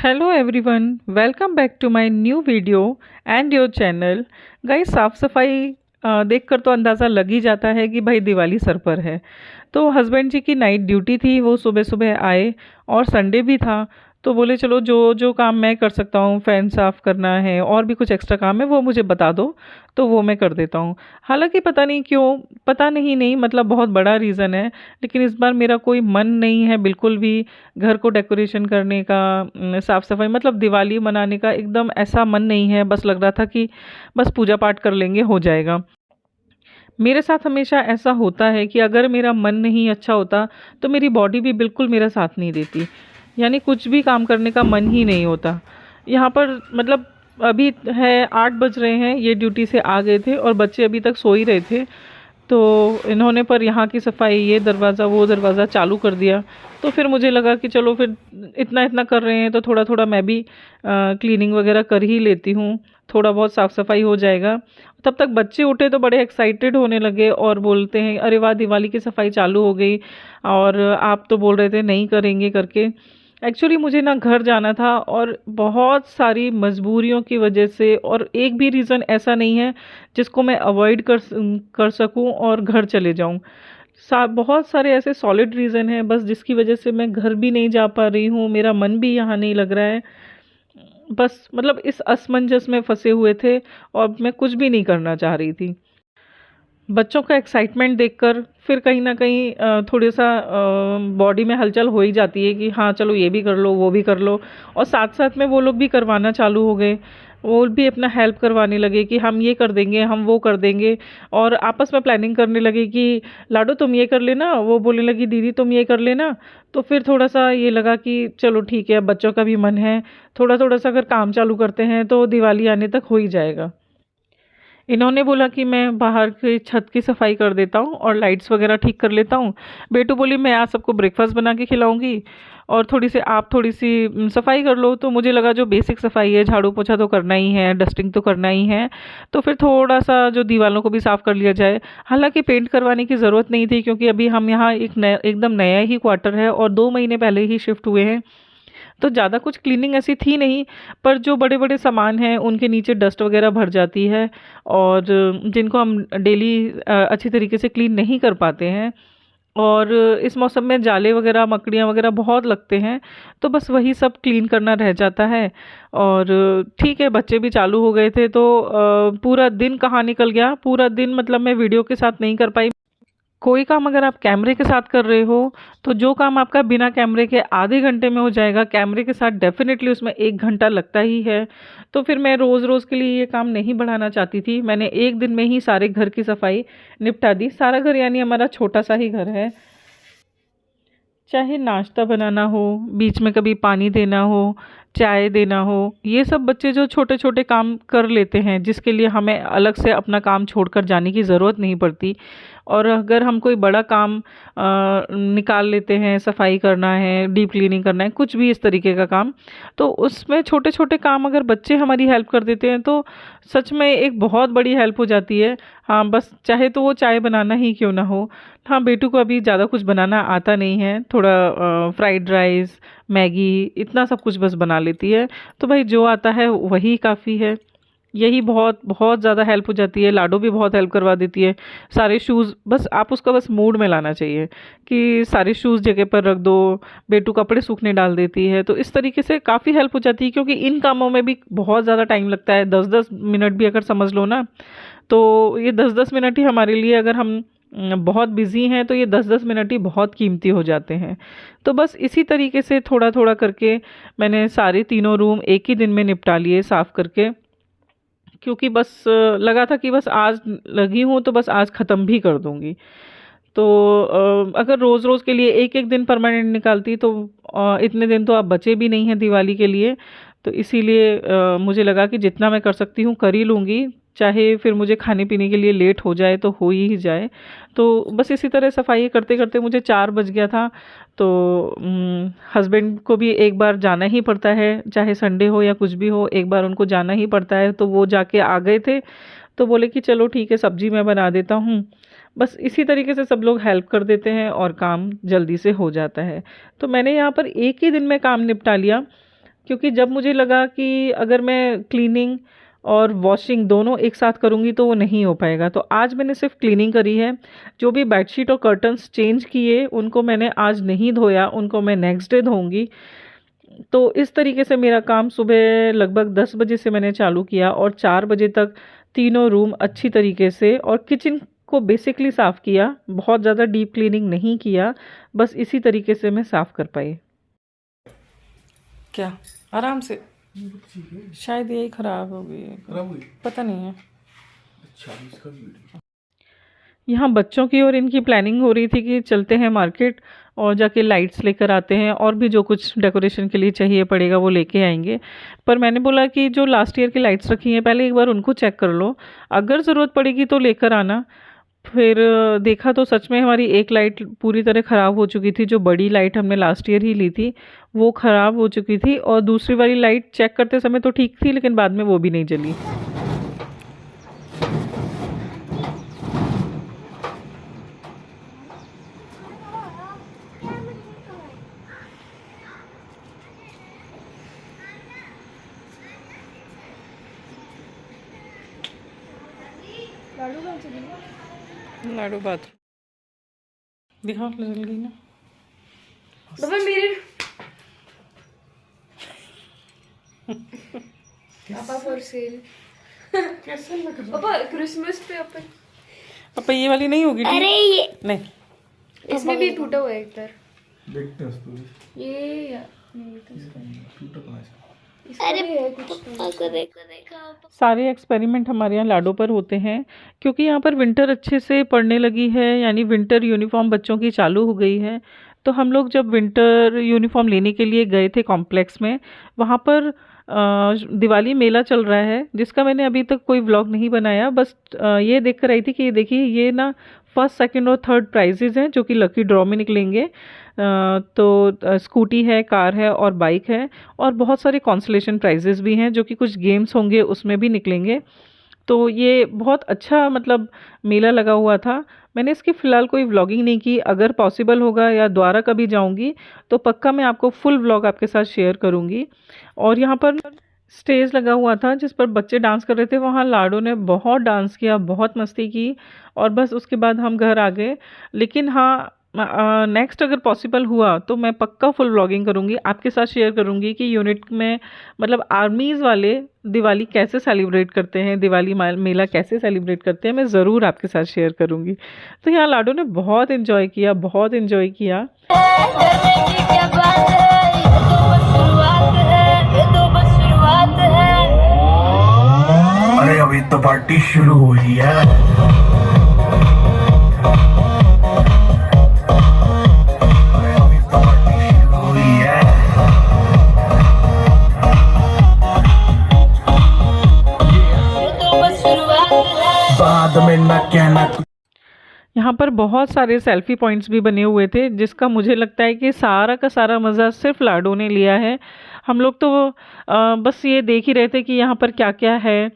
Hello everyone, welcome back to my new video and your channel. Guys, साफ़ सफाई देखकर तो अंदाज़ा लग ही जाता है कि भाई दिवाली सर पर है। तो हस्बैंड जी की नाइट ड्यूटी थी, वो सुबह सुबह आए और संडे भी था। तो बोले चलो जो जो काम मैं कर सकता हूँ, फ़ैन साफ़ करना है और भी कुछ एक्स्ट्रा काम है वो मुझे बता दो, तो वो मैं कर देता हूँ। हालांकि पता नहीं क्यों, पता नहीं मतलब बहुत बड़ा रीज़न है, लेकिन इस बार मेरा कोई मन नहीं है बिल्कुल भी घर को डेकोरेशन करने का, साफ़ सफाई मतलब दिवाली मनाने का एकदम ऐसा मन नहीं है। बस लग रहा था कि बस पूजा पाठ कर लेंगे, हो जाएगा। मेरे साथ हमेशा ऐसा होता है कि अगर मेरा मन नहीं अच्छा होता तो मेरी बॉडी भी बिल्कुल मेरा साथ नहीं देती, यानी कुछ भी काम करने का मन ही नहीं होता। यहाँ पर मतलब अभी है 8 बज रहे हैं, ये ड्यूटी से आ गए थे और बच्चे अभी तक सो ही रहे थे। तो इन्होंने पर यहाँ की सफाई, ये दरवाज़ा वो दरवाज़ा चालू कर दिया। तो फिर मुझे लगा कि चलो फिर इतना इतना कर रहे हैं तो थोड़ा थोड़ा मैं भी क्लीनिंग वगैरह कर ही लेती हूँ, थोड़ा बहुत साफ़ सफाई हो जाएगा। तब तक बच्चे उठे तो बड़े एक्साइटेड होने लगे और बोलते हैं अरे वाह, दिवाली की सफाई चालू हो गई और आप तो बोल रहे थे नहीं करेंगे करके। एक्चुअली मुझे ना घर जाना था और बहुत सारी मजबूरियों की वजह से, और एक भी रीज़न ऐसा नहीं है जिसको मैं अवॉइड कर सकूं और घर चले जाऊं। बहुत सारे ऐसे सॉलिड रीज़न हैं बस जिसकी वजह से मैं घर भी नहीं जा पा रही हूँ, मेरा मन भी यहाँ नहीं लग रहा है। बस मतलब इस असमंजस में फंसे हुए थे और मैं कुछ भी नहीं करना चाह रही थी। बच्चों का एक्साइटमेंट देखकर फिर कहीं ना कहीं थोड़ा सा बॉडी में हलचल हो ही जाती है कि हाँ चलो ये भी कर लो वो भी कर लो। और साथ साथ में वो लोग भी करवाना चालू हो गए, वो भी अपना हेल्प करवाने लगे कि हम ये कर देंगे हम वो कर देंगे। और आपस में प्लानिंग करने लगे कि लाडो तुम ये कर लेना, वो बोलने लगी दीदी तुम ये कर लेना। तो फिर थोड़ा सा ये लगा कि चलो ठीक है, अब बच्चों का भी मन है, थोड़ा थोड़ा सा अगर काम चालू करते हैं तो दिवाली आने तक हो ही जाएगा। इन्होंने बोला कि मैं बाहर की छत की सफाई कर देता हूँ और लाइट्स वगैरह ठीक कर लेता हूँ। बेटू बोली मैं आज सबको ब्रेकफास्ट बना के खिलाऊंगी और थोड़ी सी आप थोड़ी सी सफाई कर लो। तो मुझे लगा जो बेसिक सफाई है, झाड़ू पोछा तो करना ही है, डस्टिंग तो करना ही है, तो फिर थोड़ा सा जो दीवारों को भी साफ़ कर लिया जाए। हालांकि पेंट करवाने की ज़रूरत नहीं थी क्योंकि अभी हम यहाँ एक नया, एकदम नया ही क्वार्टर है और 2 महीने पहले ही शिफ्ट हुए हैं। तो ज़्यादा कुछ क्लीनिंग ऐसी थी नहीं, पर जो बड़े बड़े सामान हैं उनके नीचे डस्ट वगैरह भर जाती है और जिनको हम डेली अच्छी तरीके से क्लीन नहीं कर पाते हैं। और इस मौसम में जाले वगैरह मकड़ियाँ वगैरह बहुत लगते हैं, तो बस वही सब क्लीन करना रह जाता है। और ठीक है, बच्चे भी चालू हो गए थे तो पूरा दिन कहाँ निकल गया, पूरा दिन मतलब मैं वीडियो के साथ नहीं कर पाई। कोई काम अगर आप कैमरे के साथ कर रहे हो तो जो काम आपका बिना कैमरे के आधे घंटे में हो जाएगा, कैमरे के साथ डेफिनेटली उसमें 1 घंटा लगता ही है। तो फिर मैं रोज़ रोज़ के लिए ये काम नहीं बढ़ाना चाहती थी, मैंने एक दिन में ही सारे घर की सफाई निपटा दी। सारा घर यानी हमारा छोटा सा ही घर है, चाहे नाश्ता बनाना हो, बीच में कभी पानी देना हो, चाय देना हो, ये सब बच्चे जो छोटे छोटे काम कर लेते हैं जिसके लिए हमें अलग से अपना काम छोड़कर जाने की ज़रूरत नहीं पड़ती। और अगर हम कोई बड़ा काम निकाल लेते हैं, सफाई करना है, डीप क्लीनिंग करना है, कुछ भी इस तरीके का काम, तो उसमें छोटे छोटे काम अगर बच्चे हमारी हेल्प कर देते हैं तो सच में एक बहुत बड़ी हेल्प हो जाती है। हाँ, बस चाहे तो वो चाय बनाना ही क्यों ना हो। हाँ, बेटू को अभी ज़्यादा कुछ बनाना आता नहीं है, थोड़ा फ्राइड राइस, मैगी, इतना सब कुछ बस बना लेती है। तो भाई जो आता है वही काफ़ी है, यही बहुत बहुत ज़्यादा हेल्प हो जाती है। लाडो भी बहुत हेल्प करवा देती है। सारे शूज़ बस आप उसका बस मूड में लाना चाहिए कि सारे शूज़ जगह पर रख दो, बेटू कपड़े सूखने डाल देती है, तो इस तरीके से काफ़ी हेल्प हो जाती है। क्योंकि इन कामों में भी बहुत ज़्यादा टाइम लगता है, 10-10 मिनट भी अगर समझ लो ना, तो ये 10-10 मिनट ही हमारे लिए, अगर हम बहुत बिजी हैं तो ये 10-10 मिनट ही बहुत कीमती हो जाते हैं। तो बस इसी तरीके से थोड़ा थोड़ा करके मैंने सारे तीनों रूम एक ही दिन में निपटा लिए साफ़ करके, क्योंकि बस लगा था कि बस आज लगी हूँ तो बस आज ख़त्म भी कर दूँगी। तो अगर रोज़ रोज़ के लिए एक एक दिन परमानेंट निकालती तो इतने दिन तो अब बचे भी नहीं हैं दिवाली के लिए। तो इसीलिए मुझे लगा कि जितना मैं कर सकती हूँ कर ही लूँगी, चाहे फिर मुझे खाने पीने के लिए लेट हो जाए तो हो ही जाए। तो बस इसी तरह सफाई करते करते मुझे 4 बज गया था। तो हस्बैंड को भी एक बार जाना ही पड़ता है, चाहे संडे हो या कुछ भी हो, एक बार उनको जाना ही पड़ता है। तो वो जाके आ गए थे, तो बोले कि चलो ठीक है सब्जी मैं बना देता हूँ। बस इसी तरीके से सब लोग हेल्प कर देते हैं और काम जल्दी से हो जाता है। तो मैंने यहाँ पर एक ही दिन में काम निपटा लिया। क्योंकि जब मुझे लगा कि अगर मैं क्लीनिंग और वॉशिंग दोनों एक साथ करूँगी तो वो नहीं हो पाएगा। तो आज मैंने सिर्फ क्लीनिंग करी है। जो भी बेडशीट और कर्टन्स चेंज किए उनको मैंने आज नहीं धोया, उनको मैं नेक्स्ट डे धोऊंगी। तो इस तरीके से मेरा काम सुबह लगभग 10 बजे से मैंने चालू किया और 4 बजे तक तीनों रूम अच्छी तरीके से और किचन को बेसिकली साफ़ किया। बहुत ज़्यादा डीप क्लीनिंग नहीं किया, बस इसी तरीके से मैं साफ़ कर पाई। क्या आराम से, शायद यही ख़राब हो गई है, खराब हुई, पता नहीं है। अच्छा, इसका वीडियो यहाँ बच्चों की और इनकी प्लानिंग हो रही थी कि चलते हैं मार्केट और जाके लाइट्स लेकर आते हैं और भी जो कुछ डेकोरेशन के लिए चाहिए पड़ेगा वो लेके आएंगे। पर मैंने बोला कि जो लास्ट ईयर की लाइट्स रखी हैं पहले एक बार उनको चेक कर लो, अगर ज़रूरत पड़ेगी तो लेकर आना। फिर देखा तो सच में हमारी एक लाइट पूरी तरह ख़राब हो चुकी थी। जो बड़ी लाइट हमने लास्ट ईयर ही ली थी वो ख़राब हो चुकी थी और दूसरी वाली लाइट चेक करते समय तो ठीक थी, लेकिन बाद में वो भी नहीं जली। लाडू बाथरूम दिखाओ, जल गई ना पापा मेरे पापा फॉर सेल कैसे लग रहा पापा क्रिसमस पे अपन पापा ये वाली नहीं होगी? अरे ये नहीं, इसमें भी टूटा हुआ है एक तार। देखते हैं उसको। ये या नहीं तो टूटा कहाँ से? अरे पापा को देखो सारे एक्सपेरिमेंट हमारे यहाँ लाडो पर होते हैं क्योंकि यहाँ पर विंटर अच्छे से पड़ने लगी है, यानी विंटर यूनिफॉर्म बच्चों की चालू हो गई है। तो हम लोग जब विंटर यूनिफॉर्म लेने के लिए गए थे कॉम्प्लेक्स में, वहाँ पर दिवाली मेला चल रहा है जिसका मैंने अभी तक कोई व्लॉग नहीं बनाया। बस ये देख कर आई थी कि देखिए ये ना फर्स्ट सेकंड और थर्ड प्राइजेज़ हैं जो कि लकी ड्रॉ में निकलेंगे। तो स्कूटी है, कार है और बाइक है और बहुत सारे कॉन्सलेशन प्राइजेज़ भी हैं जो कि कुछ गेम्स होंगे उसमें भी निकलेंगे। तो ये बहुत अच्छा मतलब मेला लगा हुआ था। मैंने इसकी फ़िलहाल कोई व्लॉगिंग नहीं की, अगर पॉसिबल होगा या दोबारा कभी जाऊंगी तो पक्का मैं आपको फुल व्लॉग आपके साथ शेयर करूंगी। और यहाँ पर स्टेज लगा हुआ था जिस पर बच्चे डांस कर रहे थे, वहाँ लाडो ने बहुत डांस किया, बहुत मस्ती की और बस उसके बाद हम घर आ गए। लेकिन हाँ, नेक्स्ट अगर पॉसिबल हुआ तो मैं पक्का फुल व्लॉगिंग करूँगी, आपके साथ शेयर करूँगी कि यूनिट में मतलब आर्मीज़ वाले दिवाली कैसे सेलिब्रेट करते हैं, दिवाली मेला कैसे सेलिब्रेट करते हैं, मैं ज़रूर आपके साथ शेयर करूँगी। तो यहाँ लाडो ने बहुत इन्जॉय किया, बहुत इन्जॉय किया। अरे अभी तो पार्टी शुरू हुई है। यहाँ पर बहुत सारे सेल्फी पॉइंट्स भी बने हुए थे जिसका मुझे लगता है कि सारा का सारा मज़ा सिर्फ लाडो ने लिया है। हम लोग तो बस ये देख ही रहे थे कि यहाँ पर क्या क्या है,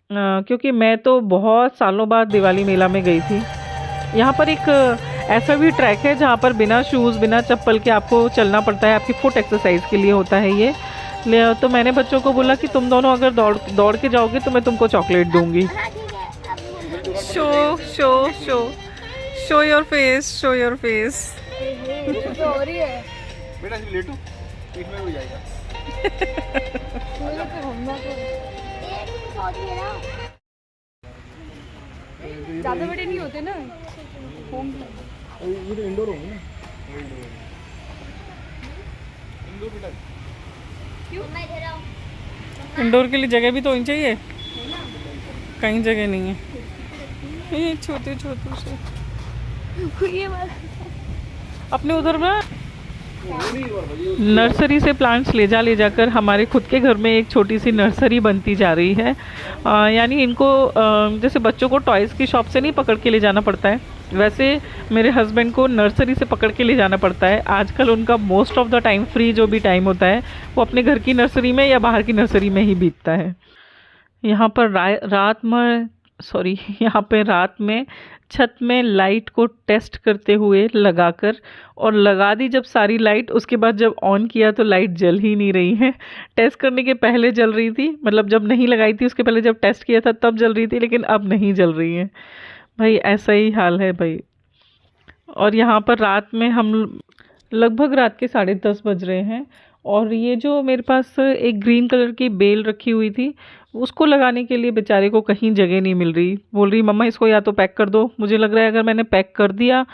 क्योंकि मैं तो बहुत सालों बाद दिवाली मेला में गई थी। यहाँ पर एक ऐसा भी ट्रैक है जहाँ पर बिना शूज़ बिना चप्पल के आपको चलना पड़ता है, आपकी फुट एक्सरसाइज के लिए होता है ये। तो मैंने बच्चों को बोला कि तुम दोनों अगर दौड़ के जाओगे तो मैं तुमको चॉकलेट दूंगी। Show show show show your face, show your face. बेटा लेटो, पेट में हो जाएगा। ज्यादा बड़े नहीं होते ना, ये तो इंडोर होंगे ना। इंडोर बेटा क्यों? इंडोर के लिए जगह भी तो होनी चाहिए, कहीं जगह नहीं है। ये छोटे छोटे से ये अपने उधर ना नर्सरी से प्लांट्स ले जाकर हमारे खुद के घर में एक छोटी सी नर्सरी बनती जा रही है। यानी इनको जैसे बच्चों को टॉयज़ की शॉप से नहीं पकड़ के ले जाना पड़ता है, वैसे मेरे हस्बैंड को नर्सरी से पकड़ के ले जाना पड़ता है। आजकल उनका most of the time free जो भी टाइम होता है वो अपने घर की नर्सरी में या बाहर की नर्सरी में ही बीतता है। यहाँ पर रात में छत में लाइट को टेस्ट करते हुए लगाकर, और लगा दी जब सारी लाइट, उसके बाद जब ऑन किया तो लाइट जल ही नहीं रही है। टेस्ट करने के पहले जल रही थी, मतलब जब नहीं लगाई थी उसके पहले जब टेस्ट किया था तब जल रही थी, लेकिन अब नहीं जल रही है। भाई ऐसा ही हाल है भाई। और यहाँ पर रात में हम लगभग रात के 10:30 बज रहे हैं, और ये जो मेरे पास एक ग्रीन कलर की बेल रखी हुई थी, उसको लगाने के लिए बेचारे को कहीं जगह नहीं मिल रही। बोल रही मम्मा इसको या तो पैक कर दो। मुझे लग रहा है अगर मैंने पैक कर दिया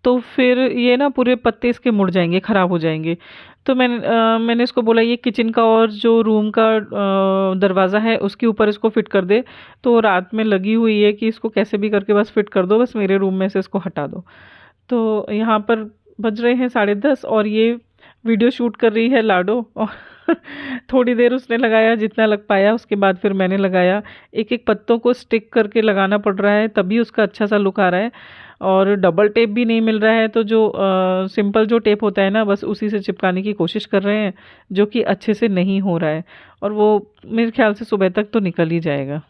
तो फिर ये ना पूरे पत्ते इसके मुड़ जाएंगे, ख़राब हो जाएंगे। तो मैंने इसको बोला ये किचन का और जो रूम का दरवाज़ा है उसके ऊपर इसको फ़िट कर दे। तो रात में लगी हुई है कि इसको कैसे भी करके बस फ़िट कर दो, बस मेरे रूम में से इसको हटा दो। तो यहाँ पर बज रहे हैं 10:30 और ये वीडियो शूट कर रही है लाडो। और थोड़ी देर उसने लगाया जितना लग पाया, उसके बाद फिर मैंने लगाया। एक एक पत्तों को स्टिक करके लगाना पड़ रहा है तभी उसका अच्छा सा लुक आ रहा है, और डबल टेप भी नहीं मिल रहा है। तो जो सिंपल जो टेप होता है ना, बस उसी से चिपकाने की कोशिश कर रहे हैं, जो कि अच्छे से नहीं हो रहा है, और वो मेरे ख्याल से सुबह तक तो निकल ही जाएगा।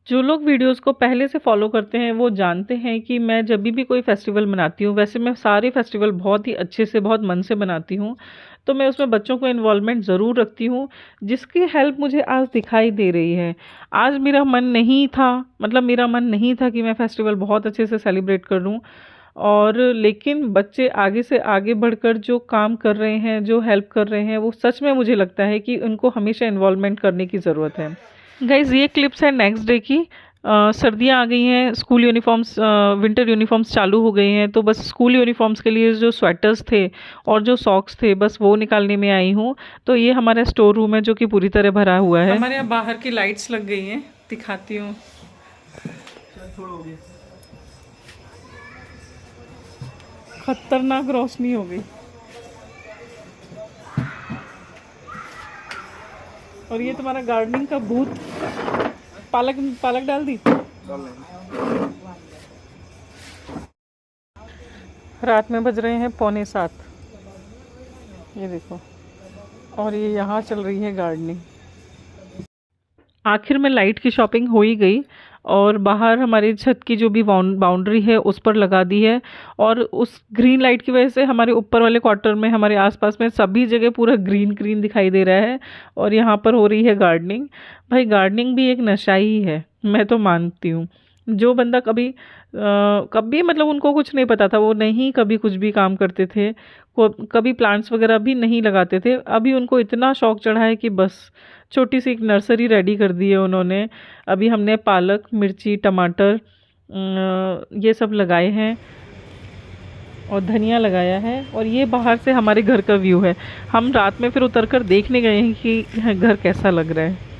जो लोग वीडियोस को पहले से फॉलो करते हैं वो जानते हैं कि मैं जब भी कोई फेस्टिवल मनाती हूँ, वैसे मैं सारे फेस्टिवल बहुत ही अच्छे से, बहुत मन से बनाती हूँ, तो मैं उसमें बच्चों को इन्वॉल्वमेंट ज़रूर रखती हूँ, जिसकी हेल्प मुझे आज दिखाई दे रही है। आज मेरा मन नहीं था, मतलब मेरा मन नहीं था कि मैं फेस्टिवल बहुत अच्छे से सेलिब्रेट कर लूँ, और लेकिन बच्चे आगे से आगे बढ़कर जो काम कर रहे हैं, जो हेल्प कर रहे हैं, वो सच में मुझे लगता है कि उनको हमेशा इन्वॉल्वमेंट करने की ज़रूरत है। गाइज़ ये क्लिप्स है नेक्स्ट डे की। सर्दियाँ आ गई हैं, स्कूल यूनिफॉर्म्स, विंटर यूनिफॉर्म्स चालू हो गई हैं, तो बस स्कूल यूनिफॉर्म्स के लिए जो स्वेटर्स थे और जो सॉक्स थे, बस वो निकालने में आई हूँ। तो ये हमारा स्टोर रूम है जो कि पूरी तरह भरा हुआ है। हमारे यहाँ बाहर की लाइट्स लग गई हैं, दिखाती हूँ। खतरनाक रोशनी हो गई, और ये तुम्हारा गार्डनिंग का भूत। पालक डाल दी। रात में बज रहे हैं 6:45, ये देखो, और ये यहाँ चल रही है गार्डनिंग। आखिर में लाइट की शॉपिंग हो ही गई, और बाहर हमारी छत की जो भी बाउंड्री है उस पर लगा दी है, और उस ग्रीन लाइट की वजह से हमारे ऊपर वाले क्वार्टर में, हमारे आसपास में सभी जगह पूरा ग्रीन ग्रीन दिखाई दे रहा है, और यहाँ पर हो रही है गार्डनिंग। भाई गार्डनिंग भी एक नशा ही है, मैं तो मानती हूँ। जो बंदा कभी मतलब उनको कुछ नहीं पता था, वो नहीं कभी कुछ भी काम करते थे, कभी प्लांट्स वगैरह भी नहीं लगाते थे, अभी उनको इतना शौक चढ़ा है कि बस छोटी सी एक नर्सरी रेडी कर दी है उन्होंने। अभी हमने पालक, मिर्ची, टमाटर ये सब लगाए हैं, और धनिया लगाया है, और ये बाहर से हमारे घर का व्यू है। हम रात में फिर उतर कर देखने गए हैं कि घर कैसा लग रहा है।